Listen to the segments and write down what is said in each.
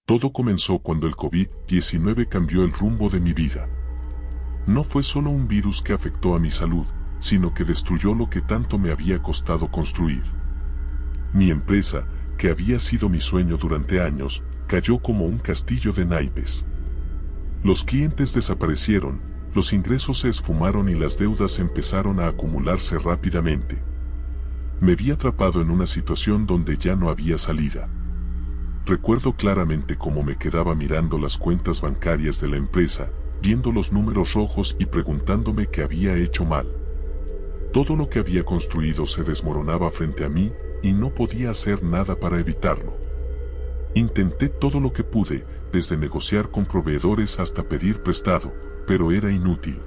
Todo comenzó cuando el COVID-19 cambió el rumbo de mi vida. No fue solo un virus que afectó a mi salud, sino que destruyó lo que tanto me había costado construir. Mi empresa, que había sido mi sueño durante años, cayó como un castillo de naipes. Los clientes desaparecieron, los ingresos se esfumaron y las deudas empezaron a acumularse rápidamente. Me vi atrapado en una situación donde ya no había salida. Recuerdo claramente cómo me quedaba mirando las cuentas bancarias de la empresa, viendo los números rojos y preguntándome qué había hecho mal. Todo lo que había construido se desmoronaba frente a mí y no podía hacer nada para evitarlo. Intenté todo lo que pude, desde negociar con proveedores hasta pedir prestado, pero era inútil.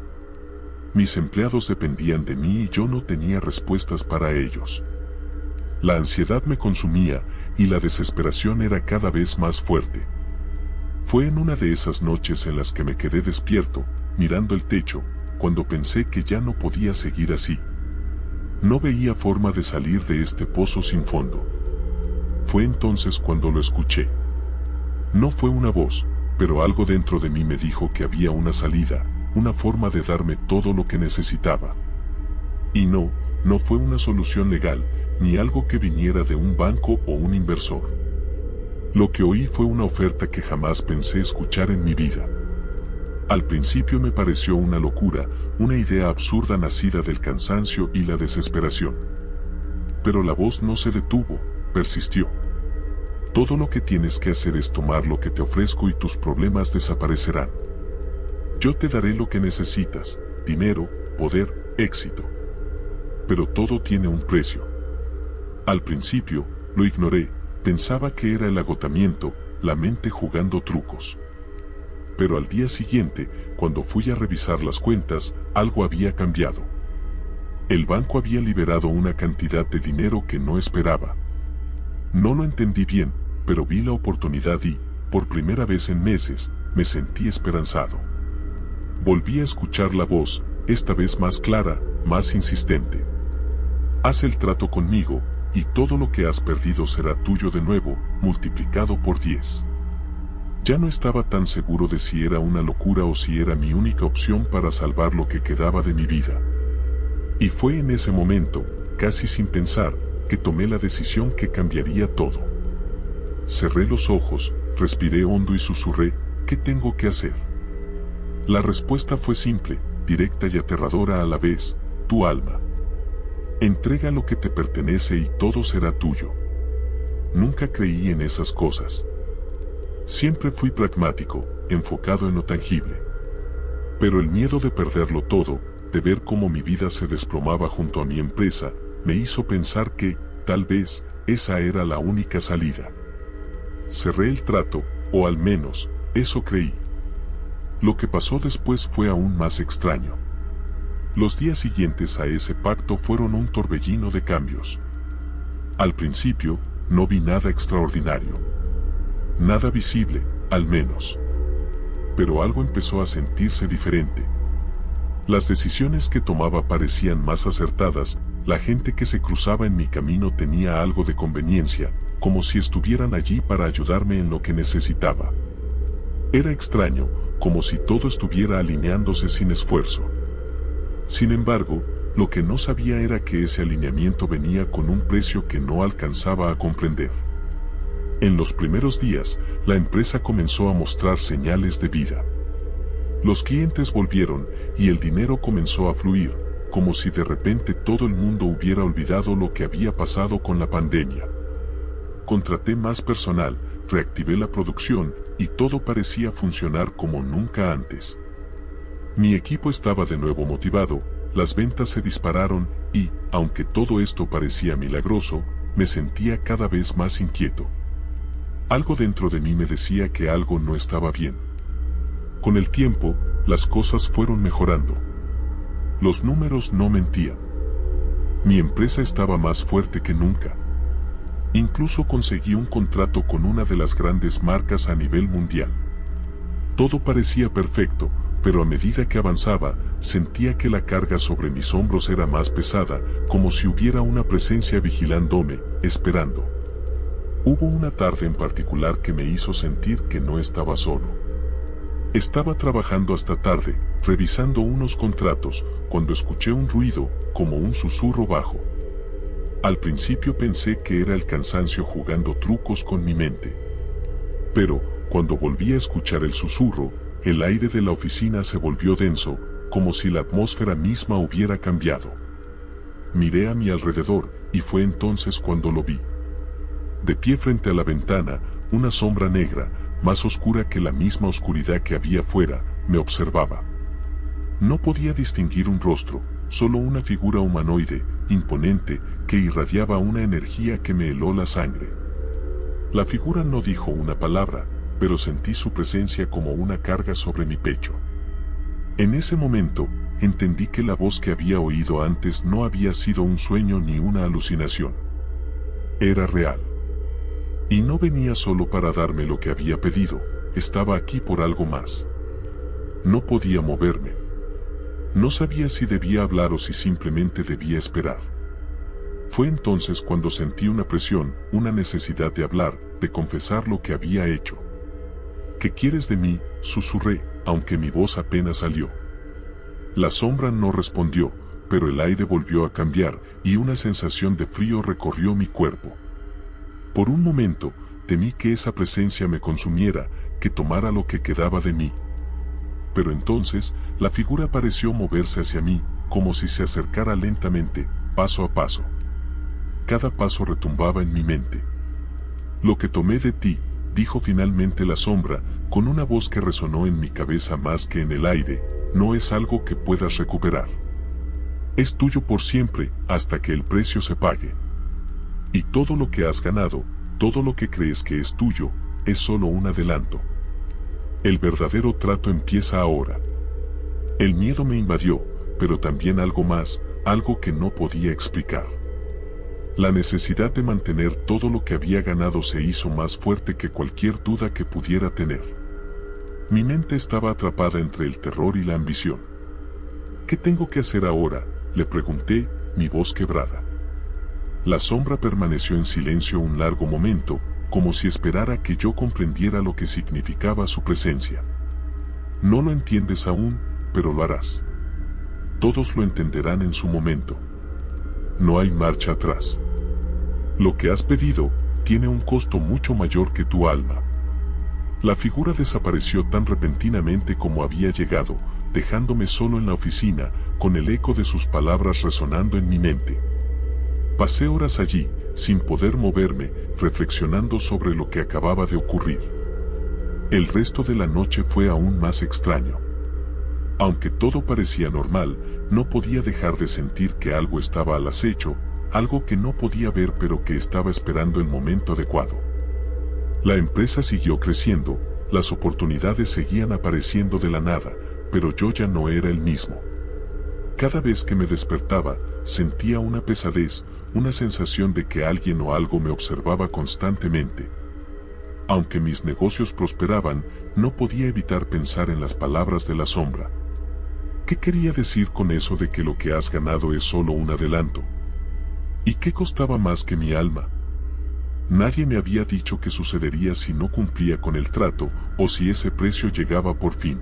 Mis empleados dependían de mí y yo no tenía respuestas para ellos. La ansiedad me consumía y la desesperación era cada vez más fuerte. Fue en una de esas noches en las que me quedé despierto, mirando el techo, cuando pensé que ya no podía seguir así. No veía forma de salir de este pozo sin fondo. Fue entonces cuando lo escuché. No fue una voz, pero algo dentro de mí me dijo que había una salida, una forma de darme todo lo que necesitaba. Y no fue una solución legal, ni algo que viniera de un banco o un inversor. Lo que oí fue una oferta que jamás pensé escuchar en mi vida. Al principio me pareció una locura, una idea absurda nacida del cansancio y la desesperación. Pero la voz no se detuvo, persistió. Todo lo que tienes que hacer es tomar lo que te ofrezco y tus problemas desaparecerán. Yo te daré lo que necesitas, dinero, poder, éxito. Pero todo tiene un precio. Al principio, lo ignoré, pensaba que era el agotamiento, la mente jugando trucos. Pero al día siguiente, cuando fui a revisar las cuentas, algo había cambiado. El banco había liberado una cantidad de dinero que no esperaba. No lo entendí bien, pero vi la oportunidad y, por primera vez en meses, me sentí esperanzado. Volví a escuchar la voz, esta vez más clara, más insistente. Haz el trato conmigo, y todo lo que has perdido será tuyo de nuevo, multiplicado por 10. Ya no estaba tan seguro de si era una locura o si era mi única opción para salvar lo que quedaba de mi vida. Y fue en ese momento, casi sin pensar, que tomé la decisión que cambiaría todo. Cerré los ojos, respiré hondo y susurré, ¿qué tengo que hacer? La respuesta fue simple, directa y aterradora a la vez, tu alma. Entrega lo que te pertenece y todo será tuyo. Nunca creí en esas cosas. Siempre fui pragmático, enfocado en lo tangible. Pero el miedo de perderlo todo, de ver cómo mi vida se desplomaba junto a mi empresa, me hizo pensar que, tal vez, esa era la única salida. Cerré el trato, o al menos, eso creí. Lo que pasó después fue aún más extraño. Los días siguientes a ese pacto fueron un torbellino de cambios. Al principio, no vi nada extraordinario. Nada visible, al menos. Pero algo empezó a sentirse diferente. Las decisiones que tomaba parecían más acertadas, la gente que se cruzaba en mi camino tenía algo de conveniencia, como si estuvieran allí para ayudarme en lo que necesitaba. Era extraño, como si todo estuviera alineándose sin esfuerzo. Sin embargo, lo que no sabía era que ese alineamiento venía con un precio que no alcanzaba a comprender. En los primeros días, la empresa comenzó a mostrar señales de vida. Los clientes volvieron y el dinero comenzó a fluir, como si de repente todo el mundo hubiera olvidado lo que había pasado con la pandemia. Contraté más personal, reactivé la producción y todo parecía funcionar como nunca antes. Mi equipo estaba de nuevo motivado, las ventas se dispararon y, aunque todo esto parecía milagroso, me sentía cada vez más inquieto. Algo dentro de mí me decía que algo no estaba bien. Con el tiempo, las cosas fueron mejorando. Los números no mentían. Mi empresa estaba más fuerte que nunca. Incluso conseguí un contrato con una de las grandes marcas a nivel mundial. Todo parecía perfecto, pero a medida que avanzaba, sentía que la carga sobre mis hombros era más pesada, como si hubiera una presencia vigilándome, esperando. Hubo una tarde en particular que me hizo sentir que no estaba solo. Estaba trabajando hasta tarde, revisando unos contratos, cuando escuché un ruido, como un susurro bajo. Al principio pensé que era el cansancio jugando trucos con mi mente. Pero, cuando volví a escuchar el susurro, el aire de la oficina se volvió denso, como si la atmósfera misma hubiera cambiado. Miré a mi alrededor, y fue entonces cuando lo vi. De pie frente a la ventana, una sombra negra, más oscura que la misma oscuridad que había fuera, me observaba. No podía distinguir un rostro, solo una figura humanoide, imponente, que irradiaba una energía que me heló la sangre. La figura no dijo una palabra, pero sentí su presencia como una carga sobre mi pecho. En ese momento, entendí que la voz que había oído antes no había sido un sueño ni una alucinación. Era real. Y no venía solo para darme lo que había pedido, estaba aquí por algo más. No podía moverme. No sabía si debía hablar o si simplemente debía esperar. Fue entonces cuando sentí una presión, una necesidad de hablar, de confesar lo que había hecho. ¿Qué quieres de mí?, susurré, aunque mi voz apenas salió. La sombra no respondió, pero el aire volvió a cambiar, y una sensación de frío recorrió mi cuerpo. Por un momento, temí que esa presencia me consumiera, que tomara lo que quedaba de mí. Pero entonces, la figura pareció moverse hacia mí, como si se acercara lentamente, paso a paso. Cada paso retumbaba en mi mente. Lo que tomé de ti, dijo finalmente la sombra, con una voz que resonó en mi cabeza más que en el aire, no es algo que puedas recuperar. Es tuyo por siempre, hasta que el precio se pague. Y todo lo que has ganado, todo lo que crees que es tuyo, es solo un adelanto. El verdadero trato empieza ahora. El miedo me invadió, pero también algo más, algo que no podía explicar. La necesidad de mantener todo lo que había ganado se hizo más fuerte que cualquier duda que pudiera tener. Mi mente estaba atrapada entre el terror y la ambición. ¿Qué tengo que hacer ahora?, le pregunté, mi voz quebrada. La sombra permaneció en silencio un largo momento, como si esperara que yo comprendiera lo que significaba su presencia. No lo entiendes aún, pero lo harás. Todos lo entenderán en su momento. No hay marcha atrás. Lo que has pedido tiene un costo mucho mayor que tu alma. La figura desapareció tan repentinamente como había llegado, dejándome solo en la oficina, con el eco de sus palabras resonando en mi mente. Pasé horas allí, sin poder moverme, reflexionando sobre lo que acababa de ocurrir. El resto de la noche fue aún más extraño. Aunque todo parecía normal, no podía dejar de sentir que algo estaba al acecho, algo que no podía ver pero que estaba esperando el momento adecuado. La empresa siguió creciendo, las oportunidades seguían apareciendo de la nada, pero yo ya no era el mismo. Cada vez que me despertaba, sentía una pesadez, una sensación de que alguien o algo me observaba constantemente. Aunque mis negocios prosperaban, no podía evitar pensar en las palabras de la sombra. ¿Qué quería decir con eso de que lo que has ganado es solo un adelanto? ¿Y qué costaba más que mi alma? Nadie me había dicho qué sucedería si no cumplía con el trato, o si ese precio llegaba por fin.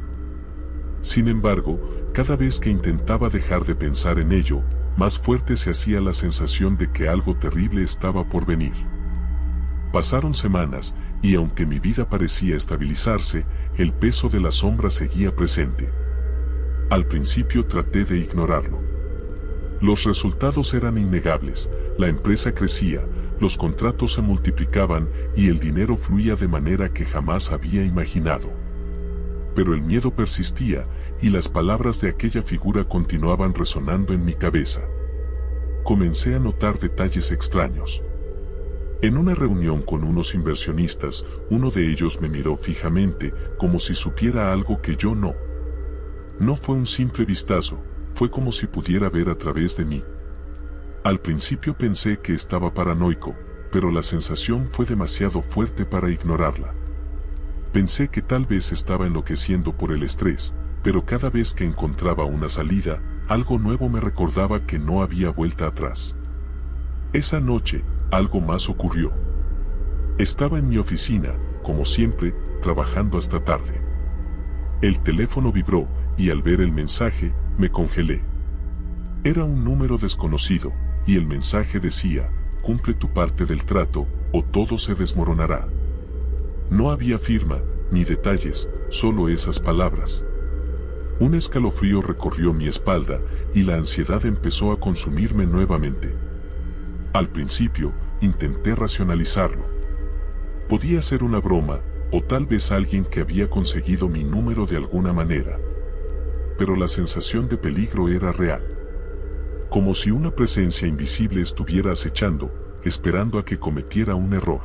Sin embargo, cada vez que intentaba dejar de pensar en ello, más fuerte se hacía la sensación de que algo terrible estaba por venir. Pasaron semanas, y aunque mi vida parecía estabilizarse, el peso de la sombra seguía presente. Al principio traté de ignorarlo. Los resultados eran innegables, la empresa crecía, los contratos se multiplicaban y el dinero fluía de manera que jamás había imaginado. Pero el miedo persistía, y las palabras de aquella figura continuaban resonando en mi cabeza. Comencé a notar detalles extraños. En una reunión con unos inversionistas, uno de ellos me miró fijamente, como si supiera algo que yo no. No fue un simple vistazo, fue como si pudiera ver a través de mí. Al principio pensé que estaba paranoico, pero la sensación fue demasiado fuerte para ignorarla. Pensé que tal vez estaba enloqueciendo por el estrés, pero cada vez que encontraba una salida, algo nuevo me recordaba que no había vuelta atrás. Esa noche, algo más ocurrió. Estaba en mi oficina, como siempre, trabajando hasta tarde. El teléfono vibró y al ver el mensaje, me congelé. Era un número desconocido, y el mensaje decía: cumple tu parte del trato, o todo se desmoronará. No había firma, ni detalles, solo esas palabras. Un escalofrío recorrió mi espalda, y la ansiedad empezó a consumirme nuevamente. Al principio, intenté racionalizarlo. Podía ser una broma, o tal vez alguien que había conseguido mi número de alguna manera. Pero la sensación de peligro era real. Como si una presencia invisible estuviera acechando, esperando a que cometiera un error.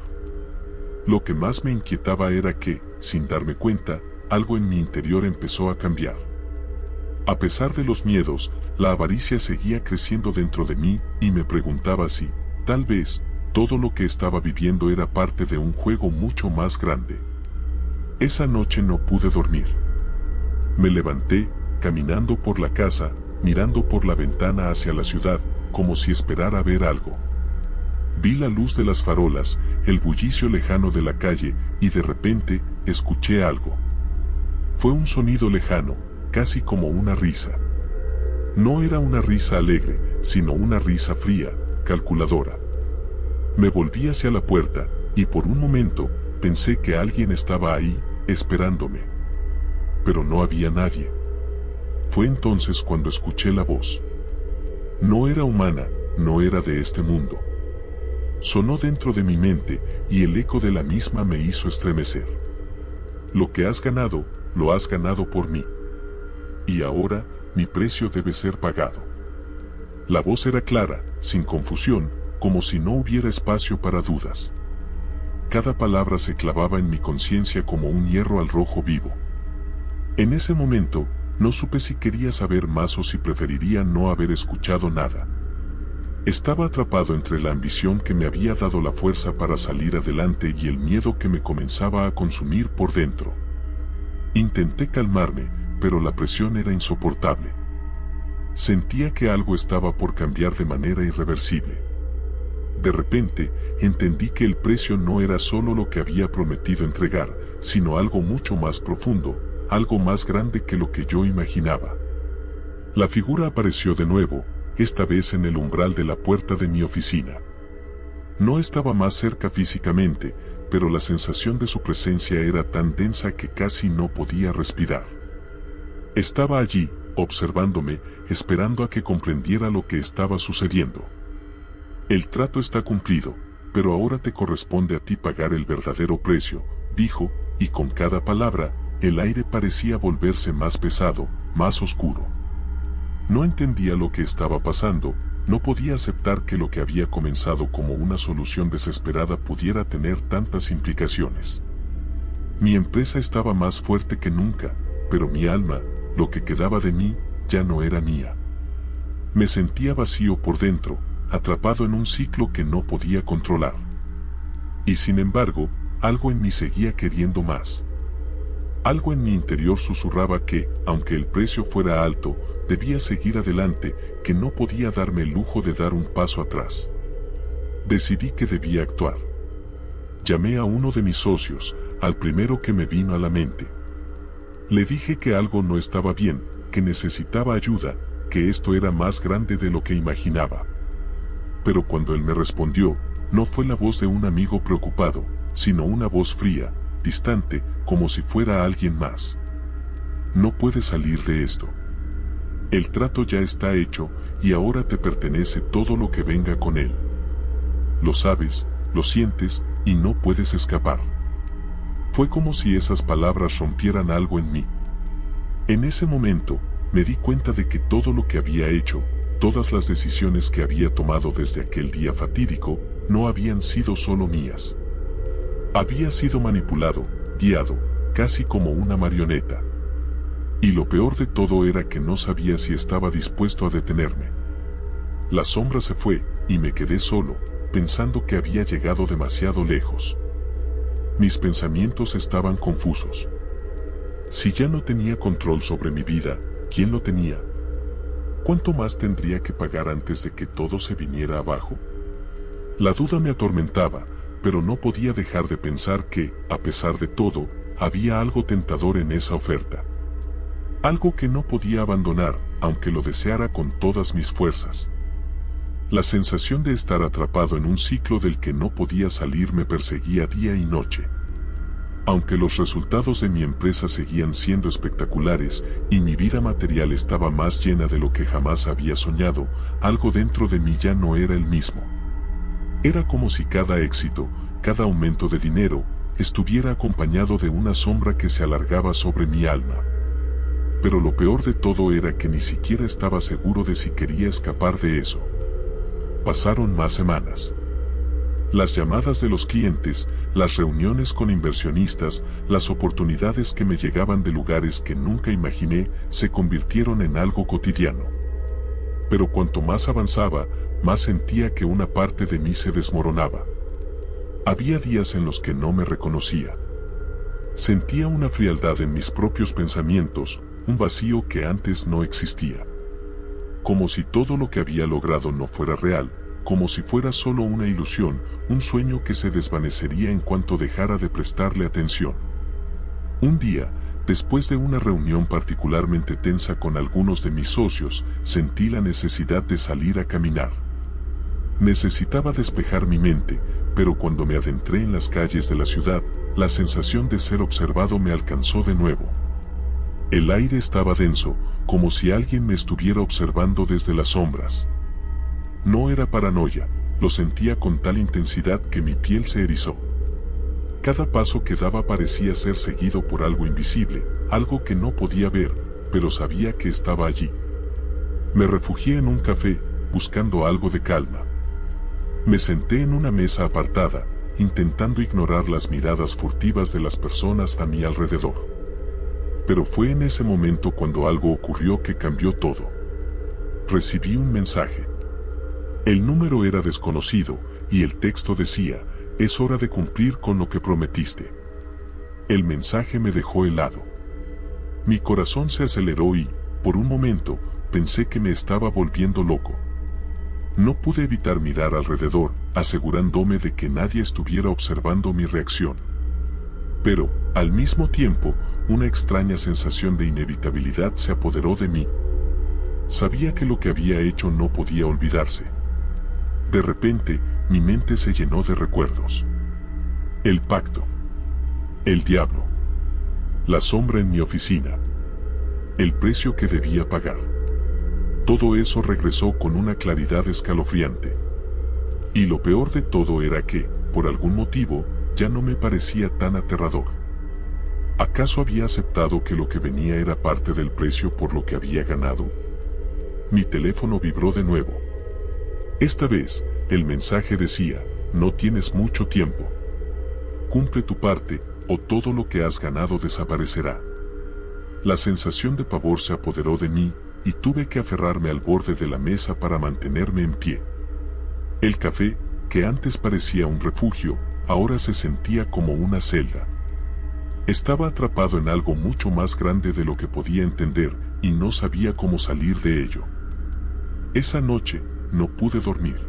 Lo que más me inquietaba era que, sin darme cuenta, algo en mi interior empezó a cambiar. A pesar de los miedos, la avaricia seguía creciendo dentro de mí y me preguntaba si, tal vez, todo lo que estaba viviendo era parte de un juego mucho más grande. Esa noche no pude dormir. Me levanté, caminando por la casa, mirando por la ventana hacia la ciudad, como si esperara ver algo. Vi la luz de las farolas, el bullicio lejano de la calle, y de repente, escuché algo. Fue un sonido lejano, casi como una risa. No era una risa alegre, sino una risa fría, calculadora. Me volví hacia la puerta, y por un momento, pensé que alguien estaba ahí, esperándome. Pero no había nadie. Fue entonces cuando escuché la voz. No era humana, no era de este mundo. Sonó dentro de mi mente, y el eco de la misma me hizo estremecer. Lo que has ganado, lo has ganado por mí. Y ahora, mi precio debe ser pagado. La voz era clara, sin confusión, como si no hubiera espacio para dudas. Cada palabra se clavaba en mi conciencia como un hierro al rojo vivo. En ese momento, no supe si quería saber más o si preferiría no haber escuchado nada. Estaba atrapado entre la ambición que me había dado la fuerza para salir adelante y el miedo que me comenzaba a consumir por dentro. Intenté calmarme, pero la presión era insoportable. Sentía que algo estaba por cambiar de manera irreversible. De repente, entendí que el precio no era solo lo que había prometido entregar, sino algo mucho más profundo, algo más grande que lo que yo imaginaba. La figura apareció de nuevo, esta vez en el umbral de la puerta de mi oficina. No estaba más cerca físicamente, pero la sensación de su presencia era tan densa que casi no podía respirar. Estaba allí, observándome, esperando a que comprendiera lo que estaba sucediendo. El trato está cumplido, pero ahora te corresponde a ti pagar el verdadero precio, dijo, y con cada palabra, el aire parecía volverse más pesado, más oscuro. No entendía lo que estaba pasando, no podía aceptar que lo que había comenzado como una solución desesperada pudiera tener tantas implicaciones. Mi empresa estaba más fuerte que nunca, pero mi alma, lo que quedaba de mí, ya no era mía. Me sentía vacío por dentro, atrapado en un ciclo que no podía controlar. Y sin embargo, algo en mí seguía queriendo más. Algo en mi interior susurraba que, aunque el precio fuera alto, debía seguir adelante, que no podía darme el lujo de dar un paso atrás. Decidí que debía actuar. Llamé a uno de mis socios, al primero que me vino a la mente. Le dije que algo no estaba bien, que necesitaba ayuda, que esto era más grande de lo que imaginaba. Pero cuando él me respondió, no fue la voz de un amigo preocupado, sino una voz fría, distante, como si fuera alguien más. No puedes salir de esto. El trato ya está hecho, y ahora te pertenece todo lo que venga con él. Lo sabes, lo sientes, y no puedes escapar. Fue como si esas palabras rompieran algo en mí. En ese momento, me di cuenta de que todo lo que había hecho, todas las decisiones que había tomado desde aquel día fatídico, no habían sido solo mías. Había sido manipulado, guiado, casi como una marioneta. Y lo peor de todo era que no sabía si estaba dispuesto a detenerme. La sombra se fue, y me quedé solo, pensando que había llegado demasiado lejos. Mis pensamientos estaban confusos. Si ya no tenía control sobre mi vida, ¿quién lo tenía? ¿Cuánto más tendría que pagar antes de que todo se viniera abajo? La duda me atormentaba, pero no podía dejar de pensar que, a pesar de todo, había algo tentador en esa oferta. Algo que no podía abandonar, aunque lo deseara con todas mis fuerzas. La sensación de estar atrapado en un ciclo del que no podía salir me perseguía día y noche. Aunque los resultados de mi empresa seguían siendo espectaculares y mi vida material estaba más llena de lo que jamás había soñado, algo dentro de mí ya no era el mismo. Era como si cada éxito, cada aumento de dinero, estuviera acompañado de una sombra que se alargaba sobre mi alma. Pero lo peor de todo era que ni siquiera estaba seguro de si quería escapar de eso. Pasaron más semanas. Las llamadas de los clientes, las reuniones con inversionistas, las oportunidades que me llegaban de lugares que nunca imaginé, se convirtieron en algo cotidiano. Pero cuanto más avanzaba, más sentía que una parte de mí se desmoronaba. Había días en los que no me reconocía. Sentía una frialdad en mis propios pensamientos, un vacío que antes no existía. Como si todo lo que había logrado no fuera real, como si fuera solo una ilusión, un sueño que se desvanecería en cuanto dejara de prestarle atención. Un día, después de una reunión particularmente tensa con algunos de mis socios, sentí la necesidad de salir a caminar. Necesitaba despejar mi mente, pero cuando me adentré en las calles de la ciudad, la sensación de ser observado me alcanzó de nuevo. El aire estaba denso, como si alguien me estuviera observando desde las sombras. No era paranoia, lo sentía con tal intensidad que mi piel se erizó. Cada paso que daba parecía ser seguido por algo invisible, algo que no podía ver, pero sabía que estaba allí. Me refugié en un café, buscando algo de calma. Me senté en una mesa apartada, intentando ignorar las miradas furtivas de las personas a mi alrededor. Pero fue en ese momento cuando algo ocurrió que cambió todo. Recibí un mensaje. El número era desconocido, y el texto decía: es hora de cumplir con lo que prometiste. El mensaje me dejó helado. Mi corazón se aceleró y, por un momento, pensé que me estaba volviendo loco. No pude evitar mirar alrededor, asegurándome de que nadie estuviera observando mi reacción. Pero, al mismo tiempo, una extraña sensación de inevitabilidad se apoderó de mí. Sabía que lo que había hecho no podía olvidarse. De repente, mi mente se llenó de recuerdos. El pacto. El diablo. La sombra en mi oficina. El precio que debía pagar. Todo eso regresó con una claridad escalofriante. Y lo peor de todo era que, por algún motivo, ya no me parecía tan aterrador. ¿Acaso había aceptado que lo que venía era parte del precio por lo que había ganado? Mi teléfono vibró de nuevo. Esta vez, el mensaje decía: no tienes mucho tiempo. Cumple tu parte, o todo lo que has ganado desaparecerá. La sensación de pavor se apoderó de mí, y tuve que aferrarme al borde de la mesa para mantenerme en pie. El café, que antes parecía un refugio, ahora se sentía como una celda. Estaba atrapado en algo mucho más grande de lo que podía entender, y no sabía cómo salir de ello. Esa noche, no pude dormir.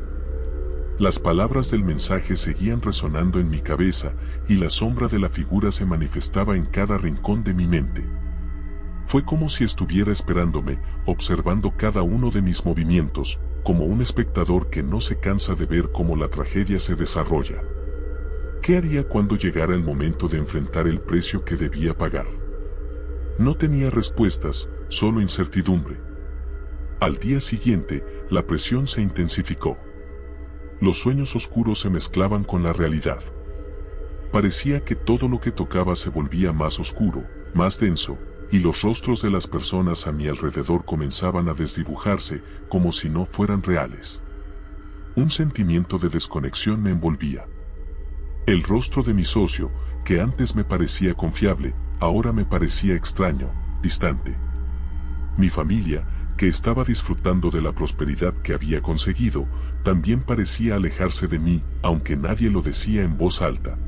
Las palabras del mensaje seguían resonando en mi cabeza, y la sombra de la figura se manifestaba en cada rincón de mi mente. Fue como si estuviera esperándome, observando cada uno de mis movimientos, como un espectador que no se cansa de ver cómo la tragedia se desarrolla. ¿Qué haría cuando llegara el momento de enfrentar el precio que debía pagar? No tenía respuestas, solo incertidumbre. Al día siguiente, la presión se intensificó. Los sueños oscuros se mezclaban con la realidad. Parecía que todo lo que tocaba se volvía más oscuro, más denso, y los rostros de las personas a mi alrededor comenzaban a desdibujarse como si no fueran reales. Un sentimiento de desconexión me envolvía. El rostro de mi socio, que antes me parecía confiable, ahora me parecía extraño, distante. Mi familia, que estaba disfrutando de la prosperidad que había conseguido, también parecía alejarse de mí, aunque nadie lo decía en voz alta.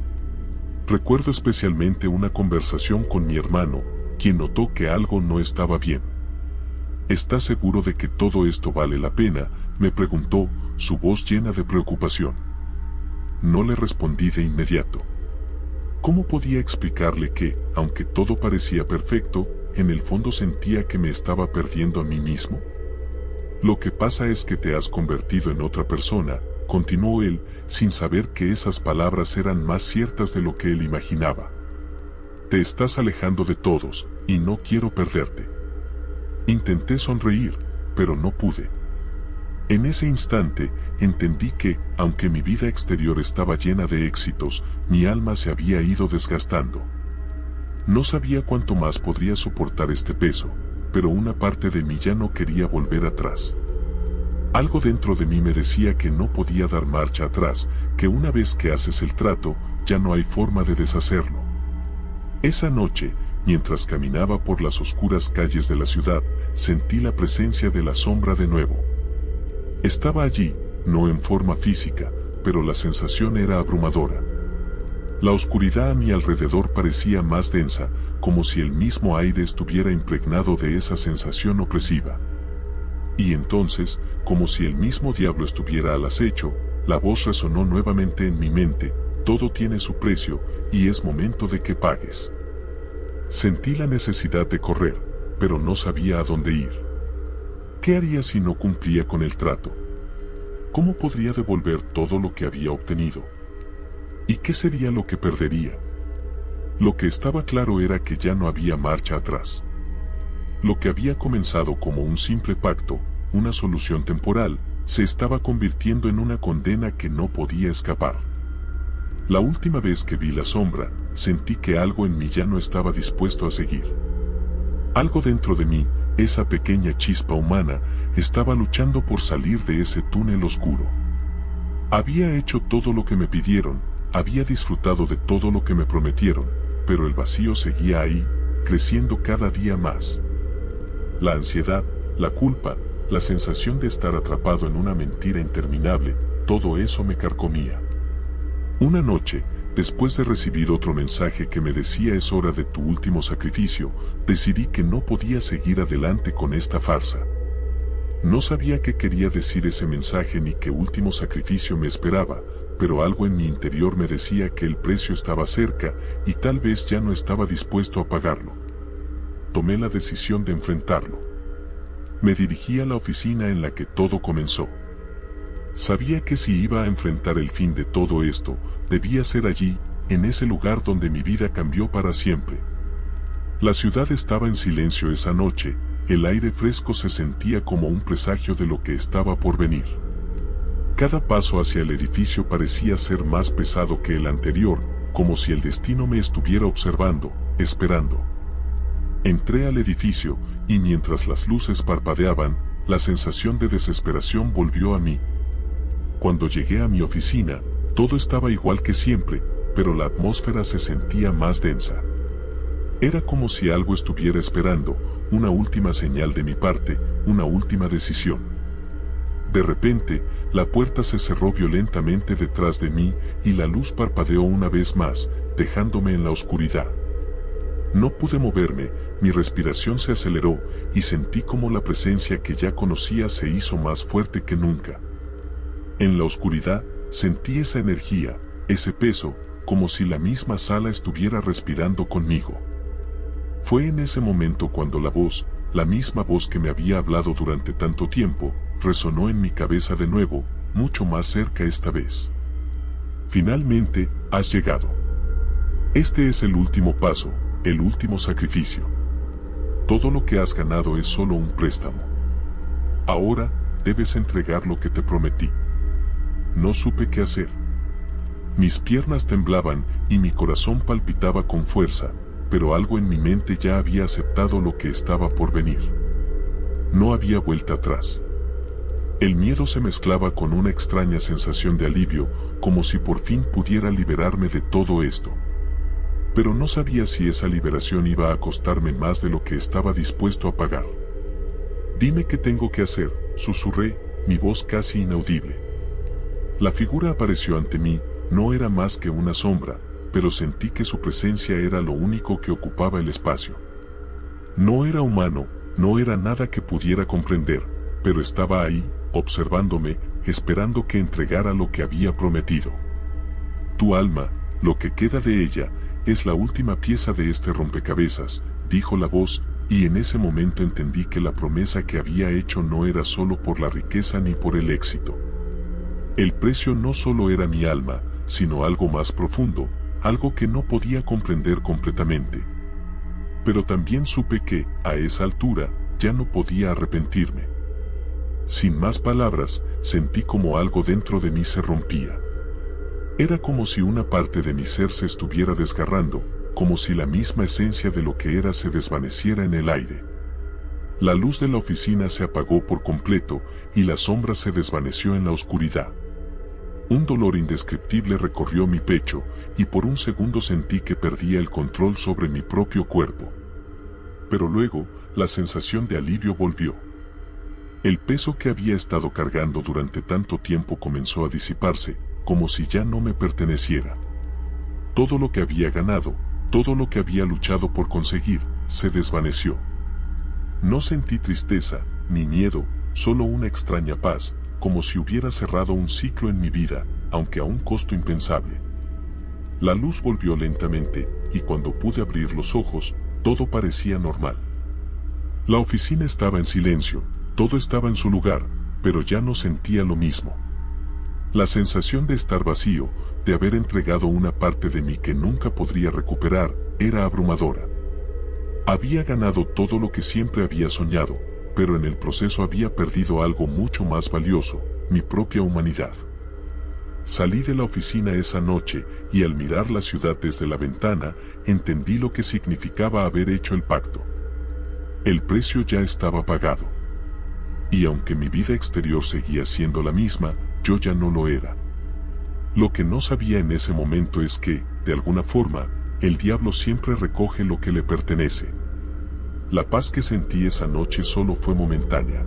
Recuerdo especialmente una conversación con mi hermano, quien notó que algo no estaba bien. ¿Estás seguro de que todo esto vale la pena?, me preguntó, su voz llena de preocupación. No le respondí de inmediato. ¿Cómo podía explicarle que, aunque todo parecía perfecto, en el fondo sentía que me estaba perdiendo a mí mismo? Lo que pasa es que te has convertido en otra persona, continuó él, sin saber que esas palabras eran más ciertas de lo que él imaginaba. Te estás alejando de todos, y no quiero perderte. Intenté sonreír, pero no pude. En ese instante, entendí que, aunque mi vida exterior estaba llena de éxitos, mi alma se había ido desgastando. No sabía cuánto más podría soportar este peso, pero una parte de mí ya no quería volver atrás. Algo dentro de mí me decía que no podía dar marcha atrás, que una vez que haces el trato, ya no hay forma de deshacerlo. Esa noche, mientras caminaba por las oscuras calles de la ciudad, sentí la presencia de la sombra de nuevo. Estaba allí, no en forma física, pero la sensación era abrumadora. La oscuridad a mi alrededor parecía más densa, como si el mismo aire estuviera impregnado de esa sensación opresiva. Y entonces, como si el mismo diablo estuviera al acecho, la voz resonó nuevamente en mi mente: todo tiene su precio, y es momento de que pagues. Sentí la necesidad de correr, pero no sabía a dónde ir. ¿Qué haría si no cumplía con el trato? ¿Cómo podría devolver todo lo que había obtenido? ¿Y qué sería lo que perdería? Lo que estaba claro era que ya no había marcha atrás. Lo que había comenzado como un simple pacto, una solución temporal, se estaba convirtiendo en una condena que no podía escapar. La última vez que vi la sombra, sentí que algo en mí ya no estaba dispuesto a seguir. Algo dentro de mí, esa pequeña chispa humana, estaba luchando por salir de ese túnel oscuro. Había hecho todo lo que me pidieron, había disfrutado de todo lo que me prometieron, pero el vacío seguía ahí, creciendo cada día más. La ansiedad, la culpa, la sensación de estar atrapado en una mentira interminable, todo eso me carcomía. Una noche, después de recibir otro mensaje que me decía es hora de tu último sacrificio, decidí que no podía seguir adelante con esta farsa. No sabía qué quería decir ese mensaje ni qué último sacrificio me esperaba, pero algo en mi interior me decía que el precio estaba cerca y tal vez ya no estaba dispuesto a pagarlo. Tomé la decisión de enfrentarlo. Me dirigí a la oficina en la que todo comenzó. Sabía que si iba a enfrentar el fin de todo esto, debía ser allí, en ese lugar donde mi vida cambió para siempre. La ciudad estaba en silencio esa noche, el aire fresco se sentía como un presagio de lo que estaba por venir. Cada paso hacia el edificio parecía ser más pesado que el anterior, como si el destino me estuviera observando, esperando. Entré al edificio, y mientras las luces parpadeaban, la sensación de desesperación volvió a mí. Cuando llegué a mi oficina, todo estaba igual que siempre, pero la atmósfera se sentía más densa. Era como si algo estuviera esperando, una última señal de mi parte, una última decisión. De repente, la puerta se cerró violentamente detrás de mí y la luz parpadeó una vez más, dejándome en la oscuridad. No pude moverme, mi respiración se aceleró y sentí como la presencia que ya conocía se hizo más fuerte que nunca. En la oscuridad, sentí esa energía, ese peso, como si la misma sala estuviera respirando conmigo. Fue en ese momento cuando la voz, la misma voz que me había hablado durante tanto tiempo, resonó en mi cabeza de nuevo, mucho más cerca esta vez. Finalmente, has llegado. Este es el último paso, el último sacrificio. Todo lo que has ganado es solo un préstamo. Ahora, debes entregar lo que te prometí. No supe qué hacer. Mis piernas temblaban y mi corazón palpitaba con fuerza, pero algo en mi mente ya había aceptado lo que estaba por venir. No había vuelta atrás. El miedo se mezclaba con una extraña sensación de alivio, como si por fin pudiera liberarme de todo esto. Pero no sabía si esa liberación iba a costarme más de lo que estaba dispuesto a pagar. Dime qué tengo que hacer, susurré, mi voz casi inaudible. La figura apareció ante mí, no era más que una sombra, pero sentí que su presencia era lo único que ocupaba el espacio. No era humano, no era nada que pudiera comprender, pero estaba ahí, observándome, esperando que entregara lo que había prometido. Tu alma, lo que queda de ella, es la última pieza de este rompecabezas, dijo la voz, y en ese momento entendí que la promesa que había hecho no era solo por la riqueza ni por el éxito. El precio no solo era mi alma, sino algo más profundo, algo que no podía comprender completamente. Pero también supe que, a esa altura, ya no podía arrepentirme. Sin más palabras, sentí como algo dentro de mí se rompía. Era como si una parte de mi ser se estuviera desgarrando, como si la misma esencia de lo que era se desvaneciera en el aire. La luz de la oficina se apagó por completo y la sombra se desvaneció en la oscuridad. Un dolor indescriptible recorrió mi pecho y por un segundo sentí que perdía el control sobre mi propio cuerpo. Pero luego, la sensación de alivio volvió. El peso que había estado cargando durante tanto tiempo comenzó a disiparse, como si ya no me perteneciera. Todo lo que había ganado, todo lo que había luchado por conseguir, se desvaneció. No sentí tristeza, ni miedo, solo una extraña paz, como si hubiera cerrado un ciclo en mi vida, aunque a un costo impensable. La luz volvió lentamente, y cuando pude abrir los ojos, todo parecía normal. La oficina estaba en silencio, todo estaba en su lugar, pero ya no sentía lo mismo. La sensación de estar vacío, de haber entregado una parte de mí que nunca podría recuperar, era abrumadora. Había ganado todo lo que siempre había soñado, pero en el proceso había perdido algo mucho más valioso, mi propia humanidad. Salí de la oficina esa noche y al mirar la ciudad desde la ventana, entendí lo que significaba haber hecho el pacto. El precio ya estaba pagado. Y aunque mi vida exterior seguía siendo la misma, yo ya no lo era. Lo que no sabía en ese momento es que, de alguna forma, el diablo siempre recoge lo que le pertenece. La paz que sentí esa noche solo fue momentánea.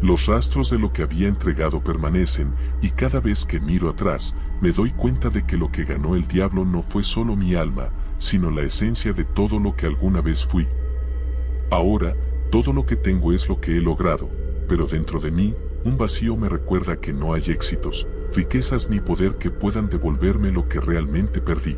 Los rastros de lo que había entregado permanecen, y cada vez que miro atrás, me doy cuenta de que lo que ganó el diablo no fue solo mi alma, sino la esencia de todo lo que alguna vez fui. Ahora, todo lo que tengo es lo que he logrado, pero dentro de mí, un vacío me recuerda que no hay éxitos, riquezas ni poder que puedan devolverme lo que realmente perdí.